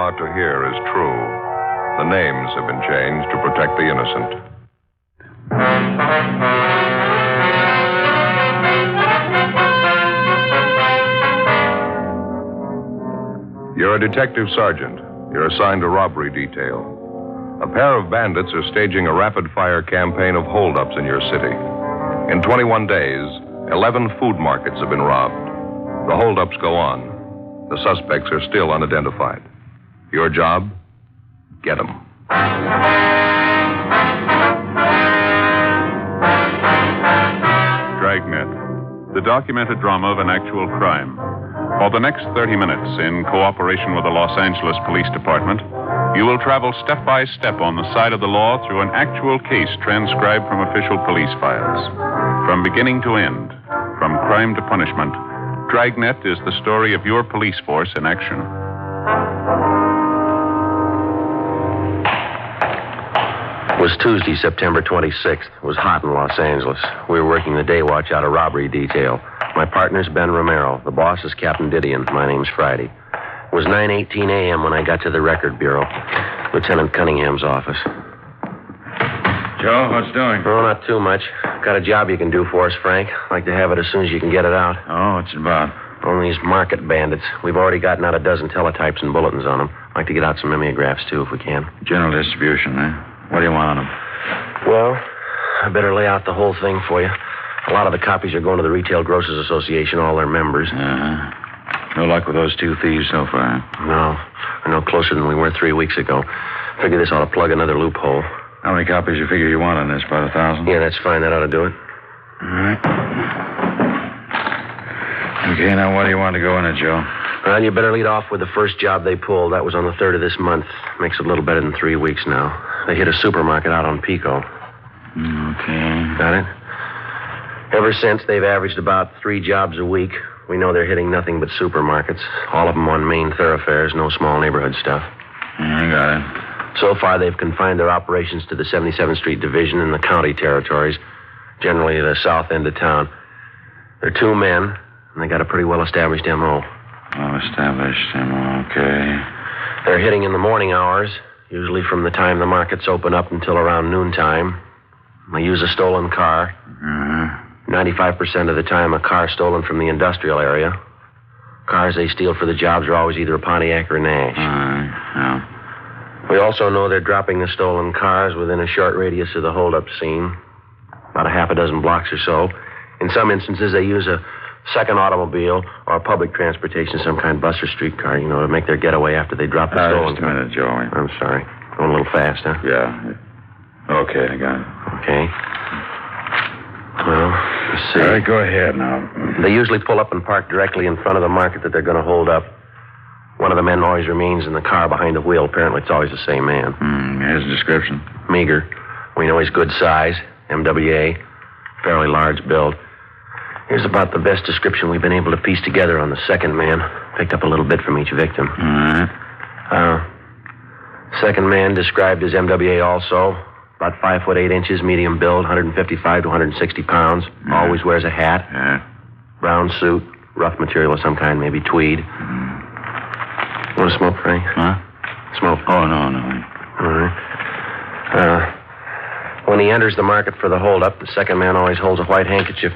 about to hear is true. The names have been changed to protect the innocent. You're a detective sergeant. You're assigned to robbery detail. A pair of bandits are staging a rapid-fire campaign of holdups in your city. In 21 days, 11 food markets have been robbed. The holdups go on. The suspects are still unidentified. Your job? Get them. Dragnet, the documented drama of an actual crime. For the next 30 minutes, in cooperation with the Los Angeles Police Department, you will travel step by step on the side of the law through an actual case transcribed from official police files. From beginning to end, from crime to punishment, Dragnet is the story of your police force in action. It was Tuesday, September 26th. It was hot in Los Angeles. We were working the day watch out of robbery detail. My partner's Ben Romero. The boss is Captain Didion. My name's Friday. It was 9:18 a.m. when I got to the record bureau, Lieutenant Cunningham's office. Joe, what's doing? Oh, not too much. Got a job you can do for us, Frank. Like to have it as soon as you can get it out. Oh, what's it about? On these market bandits. We've already gotten out a dozen teletypes and bulletins on them. Like to get out some mimeographs, too, if we can. General distribution, eh? What do you want on them? Well, I better lay out the whole thing for you. A lot of the copies are going to the Retail Grocers Association, all their members. No luck with those two thieves so far? No. We're no closer than we were 3 weeks ago. Figure this ought to plug another loophole. How many copies you figure you want on this? About 1,000? Yeah, that's fine. That ought to do it. All right. Okay, now what do you want to go in it, Joe? Well, you better lead off with the first job they pulled. That was on the 3rd of this month. Makes it a little better than 3 weeks now. They hit a supermarket out on Pico. Okay. Got it? Ever since, they've averaged about 3 jobs a week. We know they're hitting nothing but supermarkets. All of them on main thoroughfares, no small neighborhood stuff. I got it. So far, they've confined their operations to the 77th Street Division and the county territories, generally the south end of town. They're 2 men, and they got a pretty well-established M.O. Well-established M.O., okay. They're hitting in the morning hours, usually from the time the markets open up until around noontime. They use a stolen car. 95% of the time, a car stolen from the industrial area. Cars they steal for the jobs are always either a Pontiac or a Nash. Yeah. We also know they're dropping the stolen cars within a short radius of the holdup scene, about a half a dozen blocks or so. In some instances, they use a second automobile or public transportation, some kind of bus or streetcar, to make their getaway after they drop the stolen car. Just a minute, Joey. I'm sorry. Going a little fast, huh? Yeah. Okay, I got it. Okay. Well, let's see. All right, go ahead now. They usually pull up and park directly in front of the market that they're going to hold up. One of the men always remains in the car behind the wheel. Apparently, it's always the same man. Here's the description. Meager. We know he's good size. MWA. Fairly large build. Here's about the best description we've been able to piece together on the second man. Picked up a little bit from each victim. All right. Second man described as MWA also. About 5 foot 8 inches, medium build, 155 to 160 pounds. Always wears a hat. Yeah. Brown suit, rough material of some kind, maybe tweed. Want to smoke, Frank? Huh? Smoke. Oh, no. All right. When he enters the market for the holdup, the second man always holds a white handkerchief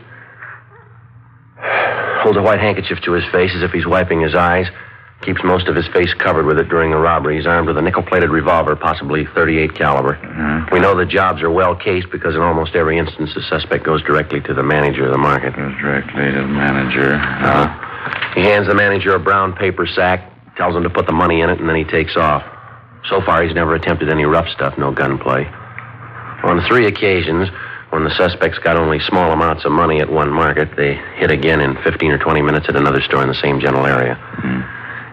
to his face as if he's wiping his eyes. Keeps most of his face covered with it during the robbery. He's armed with a nickel-plated revolver, possibly .38 caliber. We know the jobs are well cased because in almost every instance, the suspect goes directly to the manager of the market. Goes directly to the manager. He hands the manager a brown paper sack, tells him to put the money in it, and then he takes off. So far, he's never attempted any rough stuff, no gunplay. On 3 occasions, when the suspects got only small amounts of money at one market, they hit again in 15 or 20 minutes at another store in the same general area.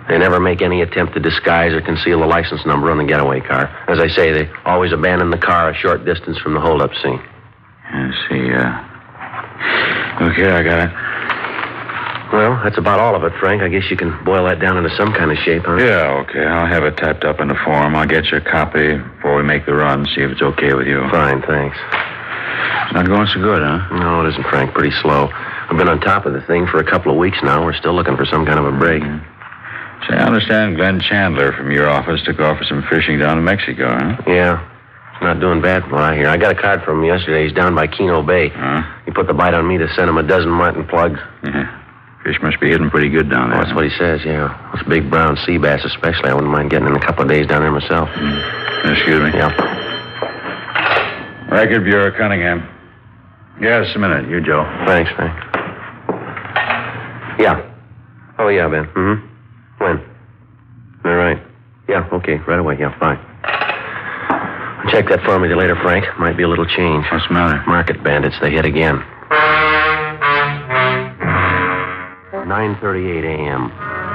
They never make any attempt to disguise or conceal the license number on the getaway car. As I say, they always abandon the car a short distance from the holdup scene. I see, Okay, I got it. Well, that's about all of it, Frank. I guess you can boil that down into some kind of shape, huh? Yeah, okay. I'll have it typed up in a form. I'll get you a copy before we make the run, see if it's okay with you. Fine, thanks. It's not going so good, huh? No, it isn't, Frank. Pretty slow. We've been on top of the thing for a couple of weeks now. We're still looking for some kind of a break. Say, I understand Glenn Chandler from your office took off for some fishing down in Mexico, huh? Yeah. He's not doing bad from what I hear. I got a card from him yesterday. He's down by Keno Bay. He put the bite on me to send him a dozen martin plugs. Yeah. Fish must be hidden pretty good down there. Oh, that's what he says, yeah. Those big brown sea bass especially. I wouldn't mind getting in a couple of days down there myself. Excuse me. Yeah. Record Bureau, Cunningham. Yeah, just a minute. You, Joe. Thanks, Frank. Yeah. Oh, yeah, Ben. Mm-hmm. When? All right. Yeah, okay. Right away. Yeah, fine. Check that for me later, Frank. Might be a little change. What's the matter? Market bandits. They hit again. 9:38 a.m.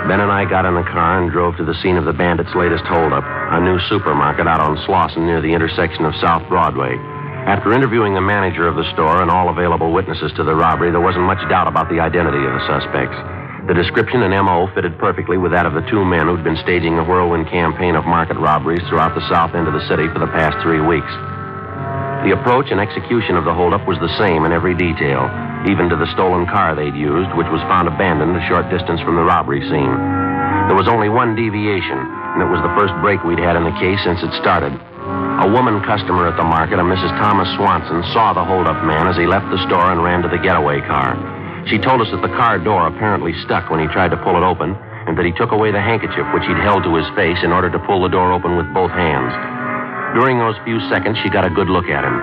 Ben and I got in the car and drove to the scene of the bandits' latest holdup, a new supermarket out on Slauson near the intersection of South Broadway. After interviewing the manager of the store and all available witnesses to the robbery, there wasn't much doubt about the identity of the suspects. The description and M.O. fitted perfectly with that of the two men who'd been staging a whirlwind campaign of market robberies throughout the south end of the city for the past 3 weeks. The approach and execution of the holdup was the same in every detail, even to the stolen car they'd used, which was found abandoned a short distance from the robbery scene. There was only one deviation, and it was the first break we'd had in the case since it started. A woman customer at the market, a Mrs. Thomas Swanson, saw the holdup man as he left the store and ran to the getaway car. She told us that the car door apparently stuck when he tried to pull it open, and that he took away the handkerchief which he'd held to his face in order to pull the door open with both hands. During those few seconds, she got a good look at him.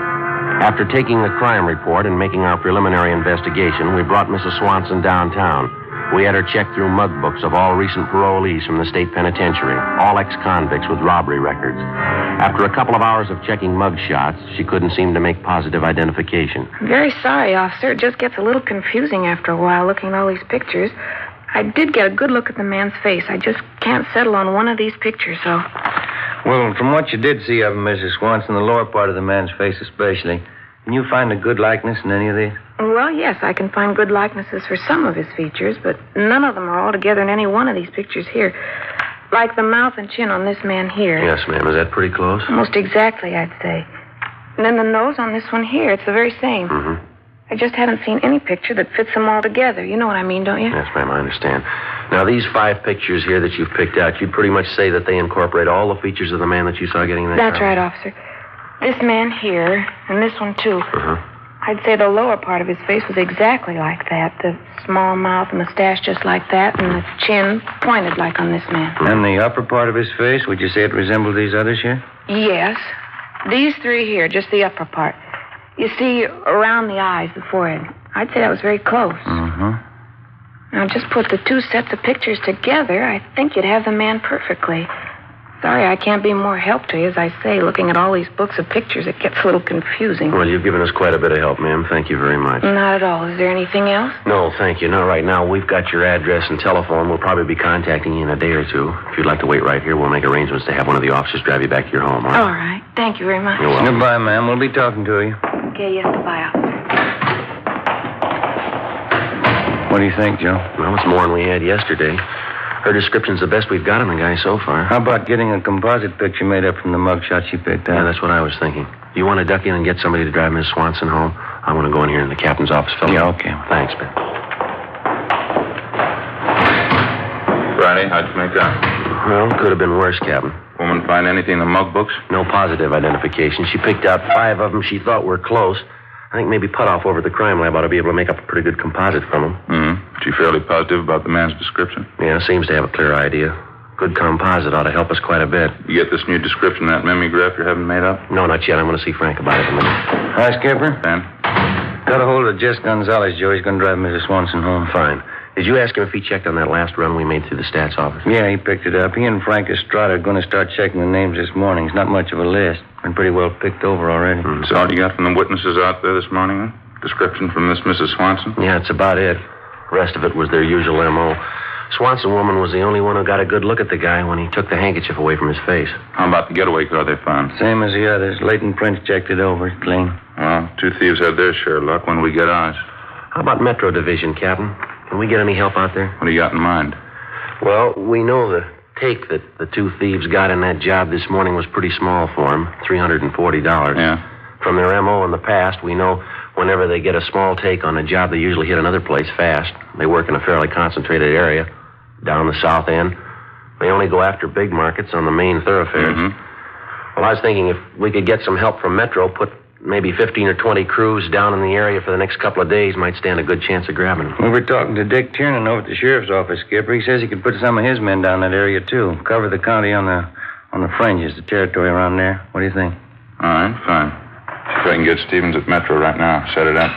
After taking the crime report and making our preliminary investigation, we brought Mrs. Swanson downtown. We had her check through mug books of all recent parolees from the state penitentiary, all ex-convicts with robbery records. After a couple of hours of checking mug shots, she couldn't seem to make positive identification. I'm very sorry, officer. It just gets a little confusing after a while looking at all these pictures. I did get a good look at the man's face. I just can't settle on one of these pictures, so... Well, from what you did see of him, Mrs. Swanson, the lower part of the man's face especially, can you find a good likeness in any of these? Well, yes, I can find good likenesses for some of his features, but none of them are all together in any one of these pictures here. Like the mouth and chin on this man here. Yes, ma'am. Is that pretty close? Almost exactly, I'd say. And then the nose on this one here, it's the very same. Mm-hmm. I just haven't seen any picture that fits them all together. You know what I mean, don't you? Yes, ma'am, I understand. Now, these 5 pictures here that you've picked out, you'd pretty much say that they incorporate all the features of the man that you saw getting in that That's car? right, officer. This man here, and this one, too. Uh-huh. I'd say the lower part of his face was exactly like that. The small mouth and mustache just like that, and the chin pointed like on this man. And the upper part of his face, would you say it resembled these others here? Yes. These 3 here, just the upper part. You see, around the eyes, the forehead. I'd say that was very close. Mm-hmm. Now, just put the 2 sets of pictures together, I think you'd have the man perfectly. Sorry, I can't be more help to you. As I say, looking at all these books of pictures, it gets a little confusing. Well, you've given us quite a bit of help, ma'am. Thank you very much. Not at all. Is there anything else? No, thank you. Not right now. We've got your address and telephone. We'll probably be contacting you in a day or two. If you'd like to wait right here, we'll make arrangements to have one of the officers drive you back to your home, all right? All right. Thank you very much. You're welcome. Goodbye, ma'am. We'll be talking to you. Okay, yes, goodbye, officer. What do you think, Joe? Well, it's more than we had yesterday. Her description's the best we've got on the guy so far. How about getting a composite picture made up from the mug shots you picked out? Yeah, that's what I was thinking. Do you want to duck in and get somebody to drive Miss Swanson home? I want to go in here in the captain's office, fellow. Yeah, okay. Thanks, Ben. Friday, how'd you make out? Well, could have been worse, Captain. Woman find anything in the mug books? No positive identification. She picked out 5 of them she thought were close. I think maybe Putoff over at the crime lab ought to be able to make up a pretty good composite from them. She fairly positive about the man's description? Yeah, seems to have a clear idea. Good composite ought to help us quite a bit. You get this new description, that mimeograph you're having made up? No, not yet. I'm going to see Frank about it in a minute. Hi, Skipper. Ben? Got a hold of Jess Gonzalez, Joe. He's going to drive Mrs. Swanson home. Fine. Did you ask him if he checked on that last run we made through the stats office? Yeah, he picked it up. He and Frank Estrada are going to start checking the names this morning. It's not much of a list. Been pretty well picked over already. So all you got from the witnesses out there this morning, huh? Description from this Mrs. Swanson? Yeah, that's about it. The rest of it was their usual M.O. Swanson woman was the only one who got a good look at the guy when he took the handkerchief away from his face. How about the getaway car they found? Same as the others. Leighton Prince checked it over. It's clean. Well, 2 thieves had their share of luck. When do we get ours? How about Metro Division, Captain? Can we get any help out there? What do you got in mind? Well, we know the take that the 2 thieves got in that job this morning was pretty small for them, $340. Yeah. From their M.O. in the past, we know whenever they get a small take on a job, they usually hit another place fast. They work in a fairly concentrated area, down the south end. They only go after big markets on the main thoroughfares. Well, I was thinking if we could get some help from Metro, put maybe 15 or 20 crews down in the area for the next couple of days, might stand a good chance of grabbing them. We were talking to Dick Tiernan over at the sheriff's office, Skipper. He says he could put some of his men down that area, too. Cover the county on the fringes, the territory around there. What do you think? All right, fine. See if I can get Stevens at Metro right now. Set it up.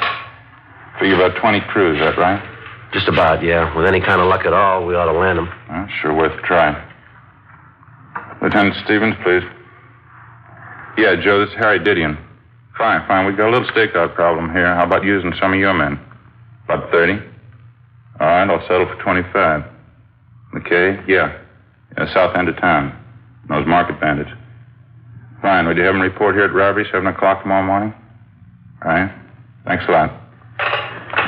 Figure about 20 crews, is that right? Just about, yeah. With any kind of luck at all, we ought to land them. Well, sure worth a try. Lieutenant Stevens, please. Yeah, Joe, this is Harry Didion. Fine. We've got a little stakeout problem here. How about using some of your men? About 30? All right, I'll settle for 25. McKay? Yeah, south end of town. Those market bandits. Fine. Would you have them report here at robbery, 7 o'clock tomorrow morning? All right. Thanks a lot.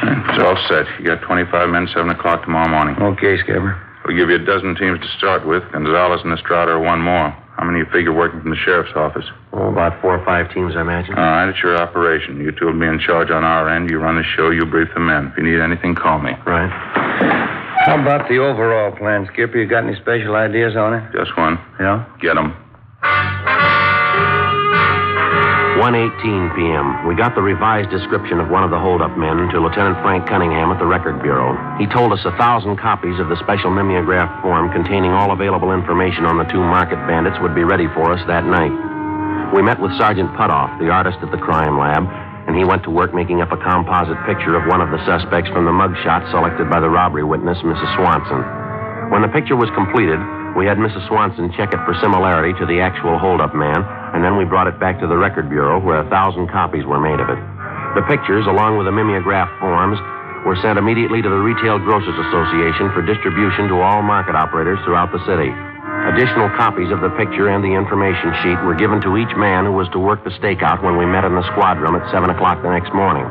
It's all set. You got 25 men, 7 o'clock tomorrow morning. Okay, Skipper. We'll give you a dozen teams to start with. Gonzalez and Estrada are one more. How many you figure working from the sheriff's office? Oh, about 4 or 5 teams, I imagine. All right, it's your operation. You two will be in charge on our end. You run the show, you brief the men. If you need anything, call me. Right. How about the overall plan, Skipper? You got any special ideas on it? Just one. Yeah? Get them. 1:18 p.m. We got the revised description of one of the hold-up men to Lieutenant Frank Cunningham at the Record Bureau. He told us 1,000 copies of the special mimeograph form containing all available information on the 2 market bandits would be ready for us that night. We met with Sergeant Putoff, the artist at the crime lab, and he went to work making up a composite picture of one of the suspects from the mugshot selected by the robbery witness, Mrs. Swanson. When the picture was completed, we had Mrs. Swanson check it for similarity to the actual hold-up man, and then we brought it back to the Record Bureau, where 1,000 copies were made of it. The pictures, along with the mimeograph forms, were sent immediately to the Retail Grocers Association for distribution to all market operators throughout the city. Additional copies of the picture and the information sheet were given to each man who was to work the stakeout when we met in the squad room at 7 o'clock the next morning.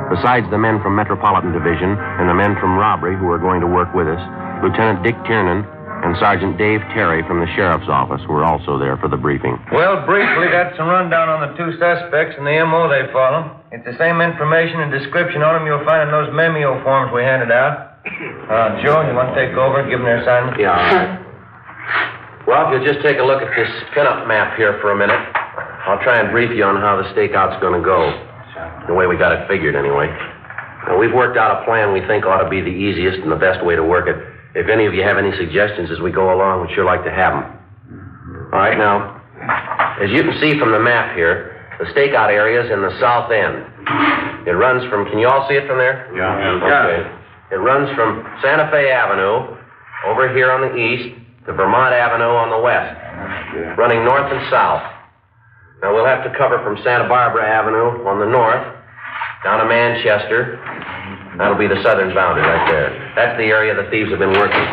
Besides the men from Metropolitan Division and the men from Robbery who were going to work with us, Lieutenant Dick Tiernan and Sergeant Dave Terry from the sheriff's office were also there for the briefing. Well, briefly, that's a rundown on the 2 suspects and the M.O. they follow. It's the same information and description on them you'll find in those memeo forms we handed out. Joe, you want to take over and give them their assignment? Yeah, all right. Well, if you'll just take a look at this pinup map here for a minute, I'll try and brief you on how the stakeout's going to go. The way we got it figured, anyway. Now, we've worked out a plan we think ought to be the easiest and the best way to work it. If any of you have any suggestions as we go along, we'd sure like to have them. All right, now, as you can see from the map here, the stakeout area is in the south end. It runs from, can you all see it from there? Yeah. Okay. It runs from Santa Fe Avenue over here on the east to Vermont Avenue on the west, running north and south. Now, we'll have to cover from Santa Barbara Avenue on the north down to Manchester. That'll be the southern boundary right there. That's the area the thieves have been working.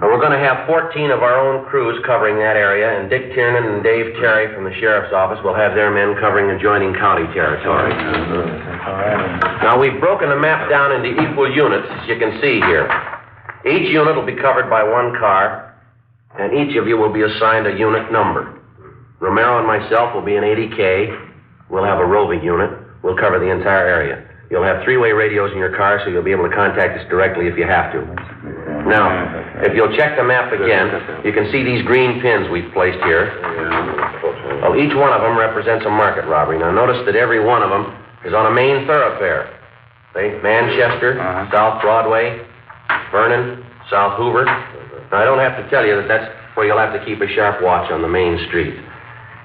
Now, we're going to have 14 of our own crews covering that area, and Dick Tiernan and Dave Terry from the sheriff's office will have their men covering adjoining county territory. Now, we've broken the map down into equal units, as you can see here. Each unit will be covered by 1 car, and each of you will be assigned a unit number. Romero and myself will be an 80K. We'll have a roving unit. We'll cover the entire area. You'll have 3-way radios in your car, so you'll be able to contact us directly if you have to. Now, if you'll check the map again, you can see these green pins we've placed here. Well, each one of them represents a market robbery. Now, notice that every one of them is on a main thoroughfare. See, Manchester, South Broadway, Vernon, South Hoover. Now, I don't have to tell you that that's where you'll have to keep a sharp watch on the main street.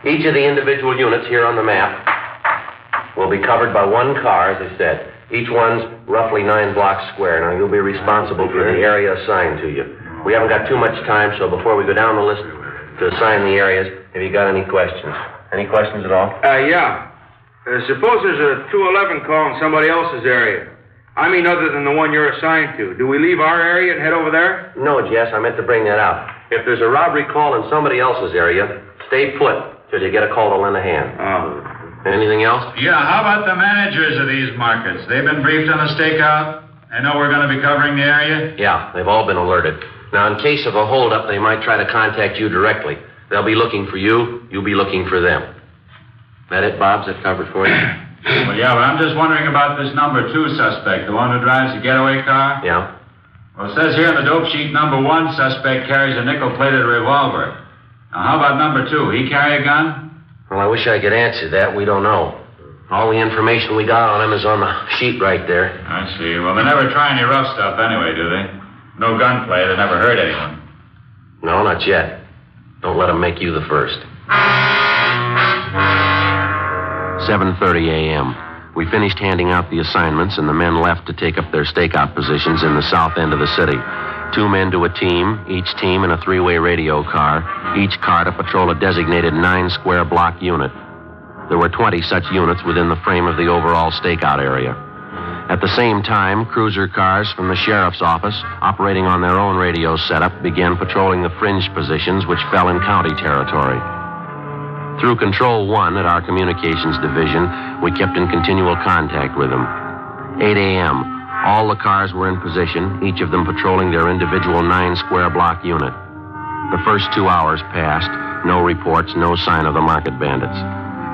Each of the individual units here on the map will be covered by 1 car, as I said. Each one's roughly 9 blocks square. Now, you'll be responsible for the area assigned to you. We haven't got too much time, so before we go down the list to assign the areas, have you got any questions? Any questions at all? Yeah. Suppose there's a 211 call in somebody else's area. I mean, other than the one you're assigned to. Do we leave our area and head over there? No, Jess, I meant to bring that out. If there's a robbery call in somebody else's area, stay put till you get a call to lend a hand. Oh. Anything else? Yeah, how about the managers of these markets? They've been briefed on the stakeout? They know we're going to be covering the area? Yeah, they've all been alerted. Now, in case of a holdup, they might try to contact you directly. They'll be looking for you. You'll be looking for them. That it, Bob? Is that covered for you? Well, yeah, but I'm just wondering about this number 2 suspect, the one who drives the getaway car. Yeah? Well, it says here on the dope sheet, number 1 suspect carries a nickel-plated revolver. Now, how about number 2? He carry a gun? Well, I wish I could answer that. We don't know. All the information we got on him is on the sheet right there. I see. Well, they never try any rough stuff anyway, do they? No gunplay. They never hurt anyone. No, not yet. Don't let him make you the first. 7:30 a.m. We finished handing out the assignments, and the men left to take up their stakeout positions in the south end of the city. 2 men to a team, each team in a 3-way radio car, each car to patrol a designated 9-square block unit. There were 20 such units within the frame of the overall stakeout area. At the same time, cruiser cars from the sheriff's office, operating on their own radio setup, began patrolling the fringe positions which fell in county territory. Through Control 1 at our communications division, we kept in continual contact with them. 8 a.m. All the cars were in position, each of them patrolling their individual 9-square block unit. The first 2 hours passed, no reports, no sign of the market bandits.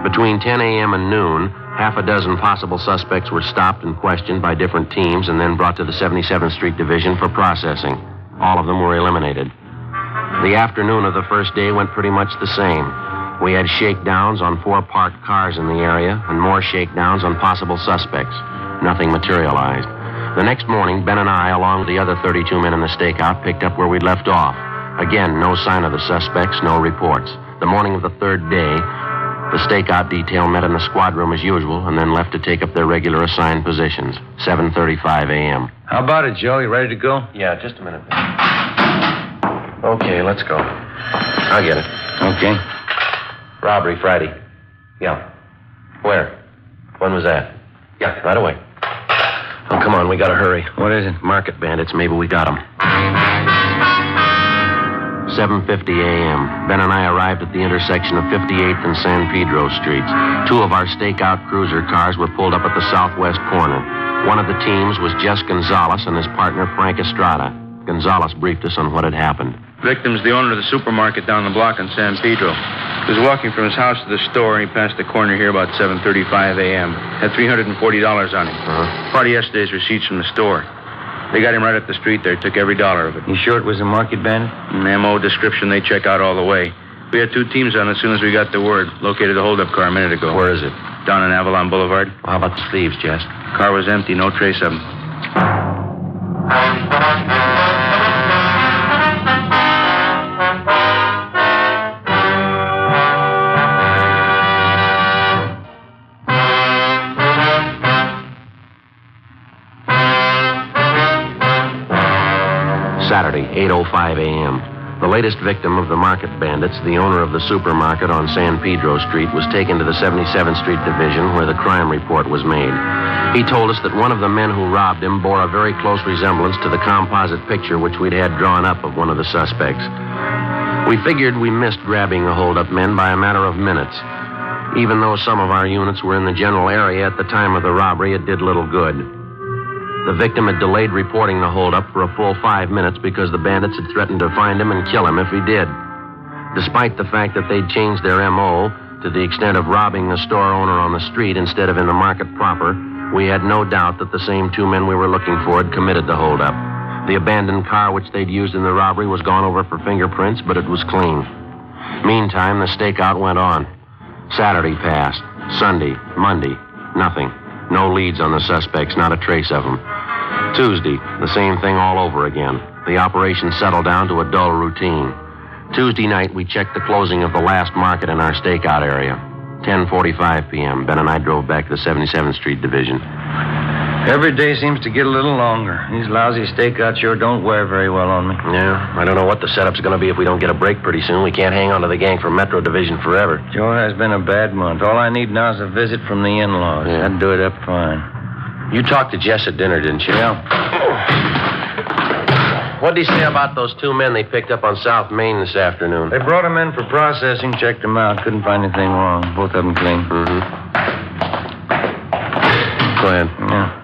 Between 10 a.m. and noon, half a dozen possible suspects were stopped and questioned by different teams and then brought to the 77th Street Division for processing. All of them were eliminated. The afternoon of the first day went pretty much the same. We had shakedowns on 4 parked cars in the area and more shakedowns on possible suspects. Nothing materialized. The next morning, Ben and I, along with the other 32 men in the stakeout, picked up where we'd left off. Again, no sign of the suspects, no reports. The morning of the third day, the stakeout detail met in the squad room as usual and then left to take up their regular assigned positions. 7:35 a.m. How about it, Joe? You ready to go? Yeah, just a minute. Okay, let's go. I'll get it. Okay. Robbery Friday. Yeah. Where? When was that? Yeah, right away. Oh, come on, we gotta hurry. What is it? Market bandits, maybe we got them. 7:50 a.m. Ben and I arrived at the intersection of 58th and San Pedro Streets. 2 of our stakeout cruiser cars were pulled up at the southwest corner. One of the teams was Jess Gonzalez and his partner Frank Estrada. Gonzalez briefed us on what had happened. Victim's the owner of the supermarket down the block in San Pedro. He was walking from his house to the store, and he passed the corner here about 7:35 a.m. Had $340 on him. Part of yesterday's receipts from the store. They got him right up the street there, took every dollar of it. You sure it was a market bandit? An M.O. description, they check out all the way. We had 2 teams on it as soon as we got the word. Located the holdup car a minute ago. Where is it? Down on Avalon Boulevard. Well, how about the thieves, Jess? Car was empty, no trace of them. Saturday, 8:05 a.m. The latest victim of the market bandits, the owner of the supermarket on San Pedro Street, was taken to the 77th Street Division where the crime report was made. He told us that one of the men who robbed him bore a very close resemblance to the composite picture which we'd had drawn up of one of the suspects. We figured we missed grabbing the holdup men by a matter of minutes. Even though some of our units were in the general area at the time of the robbery, it did little good. The victim had delayed reporting the holdup for a full 5 minutes because the bandits had threatened to find him and kill him if he did. Despite the fact that they'd changed their M.O. to the extent of robbing the store owner on the street instead of in the market proper, we had no doubt that the same 2 men we were looking for had committed the holdup. The abandoned car which they'd used in the robbery was gone over for fingerprints, but it was clean. Meantime, the stakeout went on. Saturday passed. Sunday, Monday, nothing. No leads on the suspects, not a trace of them. Tuesday, the same thing all over again. The operation settled down to a dull routine. Tuesday night, we checked the closing of the last market in our stakeout area. 10:45 p.m. Ben and I drove back to the 77th Street Division. Every day seems to get a little longer. These lousy stakeouts sure don't wear very well on me. Yeah, I don't know what the setup's going to be if we don't get a break pretty soon. We can't hang on to the gang from Metro Division forever. Joe has been a bad month. All I need now is a visit from the in-laws. Yeah. That'd do it up fine. You talked to Jess at dinner, didn't you? Yeah. What'd he say about those 2 men they picked up on South Main this afternoon? They brought them in for processing, checked them out. Couldn't find anything wrong. Both of them clean. Mm-hmm. Go ahead. Yeah.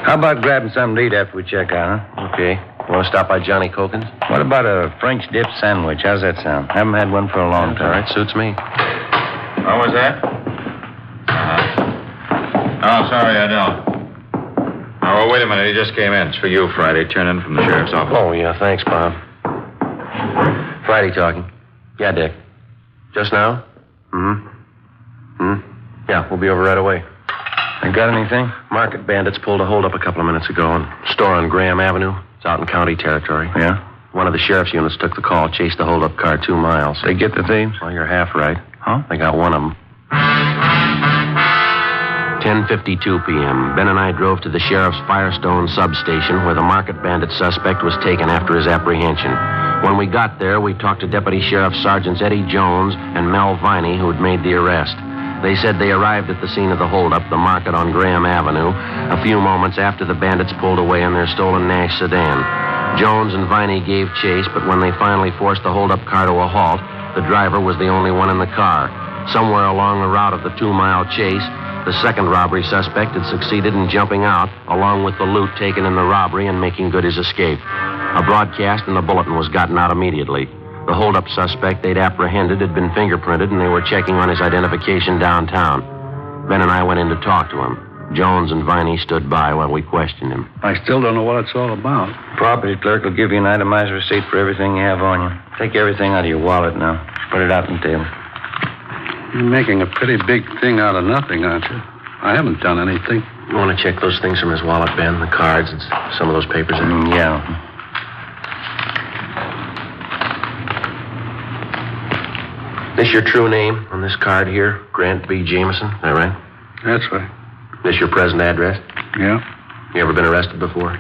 How about grabbing something to eat after we check out, huh? Okay. You want to stop by Johnny Cokin's? What about a French dip sandwich? How's that sound? Haven't had one for a long time. All right, suits me. What was that? Oh, sorry, I don't. Oh, wait a minute. He just came in. It's for you, Friday. Turn in from the sheriff's office. Oh, yeah, thanks, Bob. Friday talking. Yeah, Dick. Just now? Yeah, we'll be over right away. You got anything? Market bandits pulled a holdup a couple of minutes ago in a store on Graham Avenue. It's out in county territory. Yeah? One of the sheriff's units took the call, chased the holdup car 2 miles. They get the thieves? Well, you're half right. Huh? They got one of them. 10:52 p.m. Ben and I drove to the sheriff's Firestone substation where the market bandit suspect was taken after his apprehension. When we got there, we talked to Deputy Sheriff Sergeants Eddie Jones and Mel Viney, who'd made the arrest. They said they arrived at the scene of the holdup, the market on Graham Avenue, a few moments after the bandits pulled away in their stolen Nash sedan. Jones and Viney gave chase, but when they finally forced the holdup car to a halt, the driver was the only one in the car. Somewhere along the route of the 2-mile chase, the second robbery suspect had succeeded in jumping out, along with the loot taken in the robbery and making good his escape. A broadcast in the bulletin was gotten out immediately. The holdup suspect they'd apprehended had been fingerprinted, and they were checking on his identification downtown. Ben and I went in to talk to him. Jones and Viney stood by while we questioned him. I still don't know what it's all about. Property clerk will give you an itemized receipt for everything you have on you. Take everything out of your wallet now. Put it out on the table. You're making a pretty big thing out of nothing, aren't you? I haven't done anything. You want to check those things from his wallet, Ben? The cards and some of those papers? Yeah. This your true name on this card here? Grant B. Jameson, is that right? That's right. This your present address? Yeah? You ever been arrested before?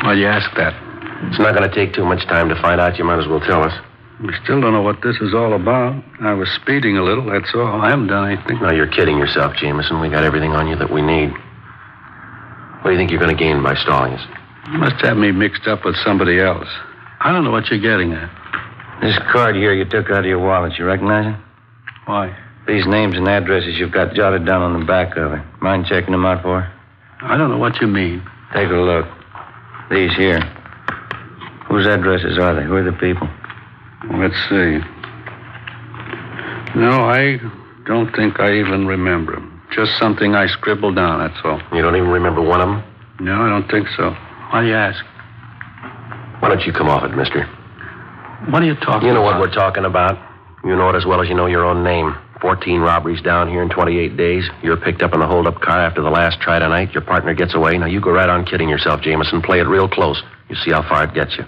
Why you ask that? It's not going to take too much time to find out. You might as well tell us. We still don't know what this is all about. I was speeding a little, that's all. I haven't done anything. No, you're kidding yourself, Jameson. We got everything on you that we need. What do you think you're going to gain by stalling us? You must have me mixed up with somebody else. I don't know what you're getting at. This card here you took out of your wallet, you recognize it? Why? These names and addresses you've got jotted down on the back of it. Mind checking them out for? I don't know what you mean. Take a look. These here. Whose addresses are they? Who are the people? Let's see. No, I don't think I even remember them. Just something I scribbled down, that's all. You don't even remember one of them? No, I don't think so. Why do you ask? Why don't you come off it, mister? What are you talking about? You know what we're talking about. You know it as well as you know your own name. 14 robberies down here in 28 days. You're picked up in the hold-up car after the last try tonight. Your partner gets away. Now, you go right on kidding yourself, Jameson. Play it real close. You see how far it gets you.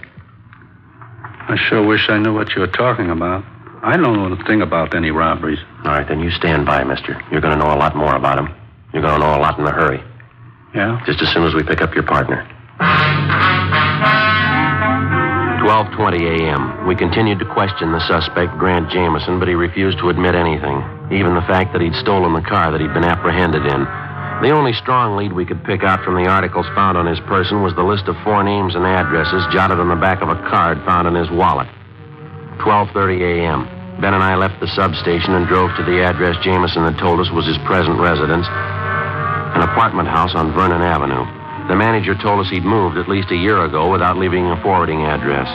I sure wish I knew what you were talking about. I don't know a thing about any robberies. All right, then you stand by, mister. You're going to know a lot more about him. You're going to know a lot in a hurry. Yeah? Just as soon as we pick up your partner. 12:20 a.m. We continued to question the suspect, Grant Jameson, but he refused to admit anything, even the fact that he'd stolen the car that he'd been apprehended in. The only strong lead we could pick out from the articles found on his person was the list of 4 names and addresses jotted on the back of a card found in his wallet. 12:30 a.m. Ben and I left the substation and drove to the address Jameson had told us was his present residence, an apartment house on Vernon Avenue. The manager told us he'd moved at least a year ago without leaving a forwarding address.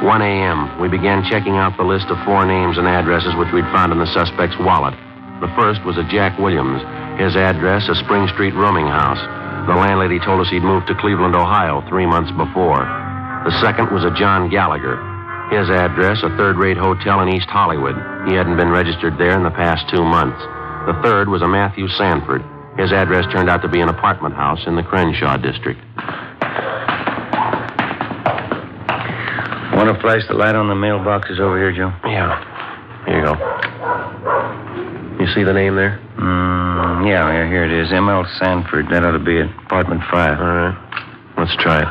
1 a.m., we began checking out the list of 4 names and addresses which we'd found in the suspect's wallet. The first was a Jack Williams. His address, a Spring Street rooming house. The landlady told us he'd moved to Cleveland, Ohio 3 months before. The second was a John Gallagher. His address, a third-rate hotel in East Hollywood. He hadn't been registered there in the past 2 months. The third was a Matthew Sanford. His address turned out to be an apartment house in the Crenshaw district. Want to flash the light on the mailboxes over here, Joe? Yeah. Here you go. You see the name there? Yeah, here it is. M.L. Sanford. That ought to be it. Apartment 5. All right. Let's try it.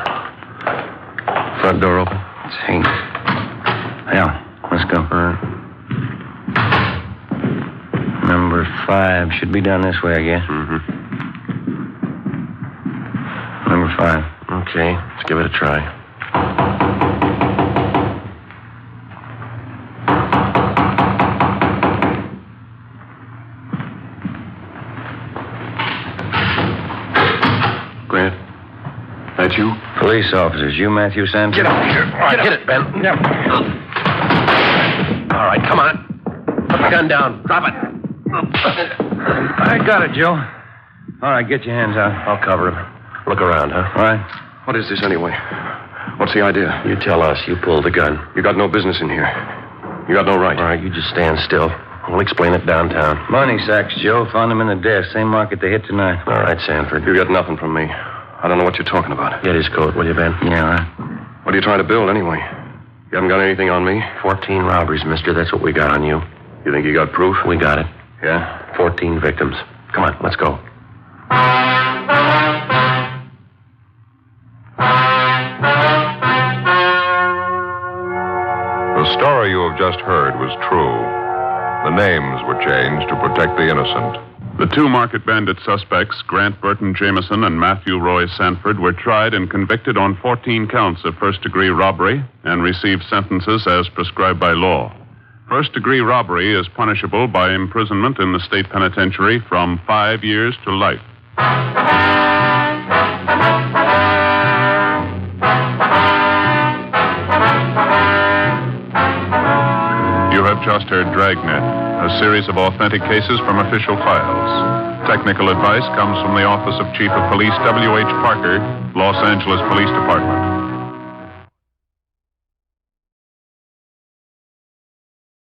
Front door open? Let's see. Yeah, let's go. All right. Number 5. Should be down this way, I guess. Mm-hmm. Number 5. Okay, let's give it a try. Grant, that you? Police officers. You Matthew Sanford? Get out of here. All right, hit it, Ben. Yep. All right, come on. Put the gun down. Drop it. I got it, Joe. All right, get your hands out. I'll cover him. Look around, huh? All right. What is this anyway? What's the idea? You tell us. You pulled the gun. You got no business in here. You got no right. All right, you just stand still. We'll explain it downtown. Money sacks, Joe. Found them in the desk. Same market they hit tonight. All right, Sanford. You got nothing from me. I don't know what you're talking about. Get his coat, will you, Ben? Yeah, all right. What are you trying to build anyway? You haven't got anything on me? 14 robberies, mister. That's what we got on you. You think you got proof? We got it. Yeah? 14 victims. Come on, let's go. The story you have just heard was true. The names were changed to protect the innocent. The two market bandit suspects, Grant Burton Jameson and Matthew Roy Sanford, were tried and convicted on 14 counts of first-degree robbery and received sentences as prescribed by law. First-degree robbery is punishable by imprisonment in the state penitentiary from 5 years to life. You have just heard Dragnet, a series of authentic cases from official files. Technical advice comes from the Office of Chief of Police W.H. Parker, Los Angeles Police Department.